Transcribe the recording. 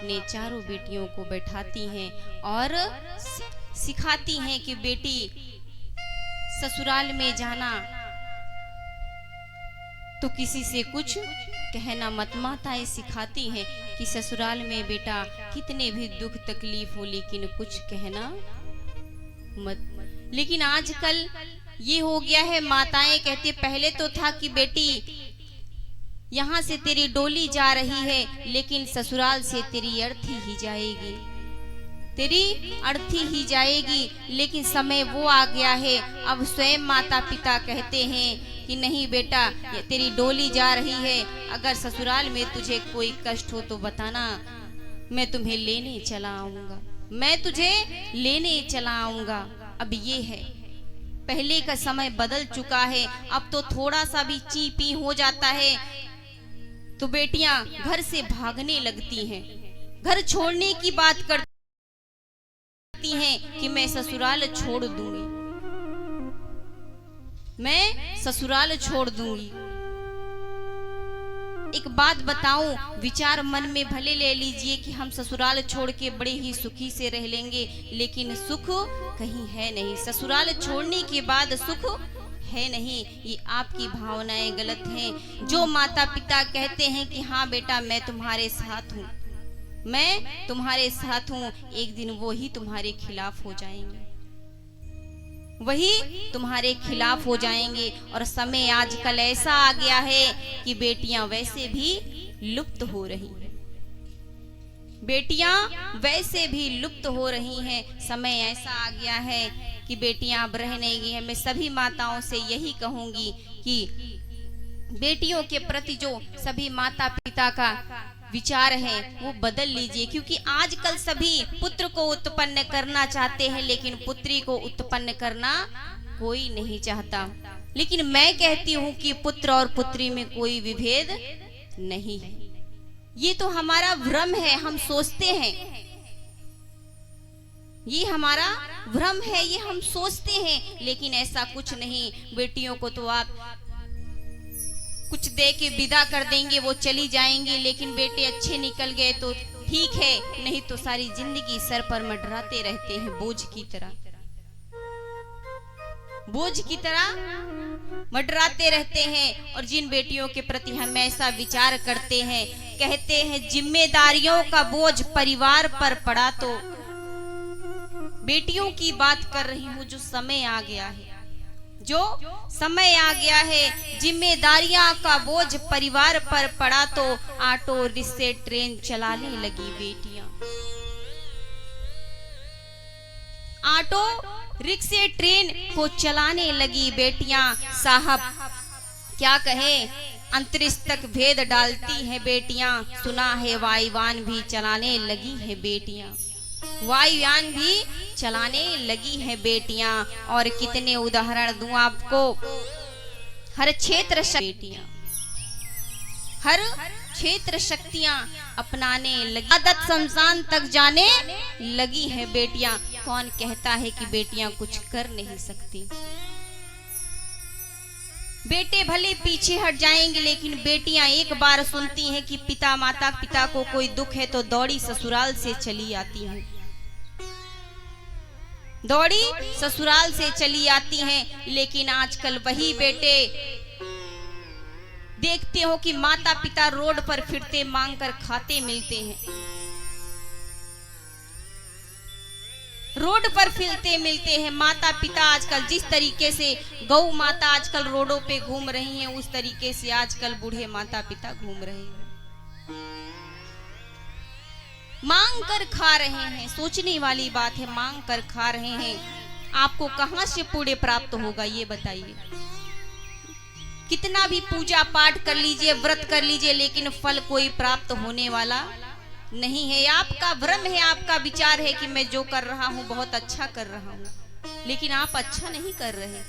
अपने चारों बेटियों को बैठाती हैं और सिखाती हैं कि बेटी ससुराल में जाना तो किसी से कुछ कहना मत। माताएं सिखाती हैं कि ससुराल में बेटा कितने भी दुख तकलीफ हो लेकिन कुछ कहना मत। लेकिन आजकल ये हो गया है, माताएं कहती, पहले तो था कि बेटी यहाँ से तेरी डोली जा रही है लेकिन ससुराल से तेरी अर्थी ही जाएगी, तेरी अर्थी ही जाएगी। लेकिन समय वो आ गया है, अब स्वयं माता पिता कहते हैं कि नहीं बेटा, ये तेरी डोली जा रही है, अगर ससुराल में तुझे कोई कष्ट हो तो बताना, मैं तुम्हें लेने चला आऊंगा, मैं तुझे लेने चला आऊंगा। अब ये है, पहले का समय बदल चुका है। अब तो थोड़ा सा भी चीपी हो जाता है तो बेटियां घर से भागने लगती हैं, घर छोड़ने की बात करती हैं कि मैं ससुराल छोड़ दूंगी, मैं ससुराल छोड़ दूंगी। एक बात बताऊं, विचार मन में भले ले लीजिए कि हम ससुराल छोड़ के बड़े ही सुखी से रह लेंगे, लेकिन सुख कहीं है नहीं। ससुराल छोड़ने के बाद सुख है नहीं, ये आपकी भावनाएं गलत हैं। जो माता पिता कहते हैं कि हाँ बेटा मैं तुम्हारे साथ हूँ, मैं तुम्हारे साथ हूँ, एक दिन वो ही तुम्हारे खिलाफ हो जाएंगे, वही तुम्हारे खिलाफ हो जाएंगे। और समय आजकल ऐसा आ गया है कि बेटियां वैसे भी लुप्त हो रही हैं, बेटियां वैसे भी लुप्त हो रही हैं। समय ऐसा आ गया है कि बेटियां अब रह नहीं गई हैं। मैं सभी माताओं से यही कहूंगी कि बेटियों के प्रति जो सभी माता पिता का विचार है वो बदल लीजिए, क्योंकि आजकल सभी पुत्र को उत्पन्न करना चाहते हैं लेकिन पुत्री को उत्पन्न करना कोई नहीं चाहता। लेकिन मैं कहती हूँ कि पुत्र और पुत्री में कोई विभेद नहीं है। ये तो हमारा भ्रम है, हम सोचते हैं, ये हमारा भ्रम है, ये हम सोचते हैं, लेकिन ऐसा कुछ नहीं। बेटियों को तो आप कुछ दे के विदा कर देंगे, वो चली जाएंगी, लेकिन बेटे अच्छे निकल गए तो ठीक है, नहीं तो सारी जिंदगी सर पर मंडराते रहते हैं बोझ की तरह, बोझ की तरह मंडराते रहते हैं। और जिन बेटियों के प्रति हम ऐसा विचार करते हैं, कहते हैं जिम्मेदारियों का बोझ परिवार पर पड़ा, तो बेटियों की बात कर रही हूँ। जो समय आ गया है, जो समय आ गया है, जिम्मेदारियां का बोझ परिवार पर पड़ा तो ऑटो रिक्शे ट्रेन चलाने लगी बेटियां, ऑटो रिक्शे ट्रेन को चलाने लगी बेटियां। साहब क्या कहे, अंतरिक्ष तक भेद डालती हैं बेटियां। सुना है वायुयान भी चलाने लगी है बेटियां, वायुयान भी चलाने लगी है बेटियां। और कितने उदाहरण दूं आपको, हर क्षेत्र बेटियां, हर क्षेत्र शक्तियां अपनाने लगी, आदत शमशान तक जाने लगी है बेटियां। कौन कहता है कि बेटियां कुछ कर नहीं सकती? बेटे भले पीछे हट जाएंगे, लेकिन बेटियां एक बार सुनती हैं कि पिता माता पिता को कोई दुख है तो दौड़ी ससुराल से चली आती हैं, दौड़ी ससुराल से चली आती हैं। लेकिन आजकल वही बेटे देखते हो कि माता पिता रोड पर फिरते मांग कर खाते मिलते हैं, रोड पर फिरते मिलते हैं। माता पिता आजकल जिस तरीके से गौ माता आजकल रोडों पे घूम रही हैं, उस तरीके से आजकल बूढ़े माता पिता घूम रहे हैं, मांग कर खा रहे हैं। सोचने वाली बात है, मांग कर खा रहे हैं। आपको कहां से पुण्य प्राप्त होगा ये बताइए? कितना भी पूजा पाठ कर लीजिए, व्रत कर लीजिए, लेकिन फल कोई प्राप्त होने वाला नहीं है। आपका भ्रम है, आपका विचार है कि मैं जो कर रहा हूं बहुत अच्छा कर रहा हूं, लेकिन आप अच्छा नहीं कर रहे।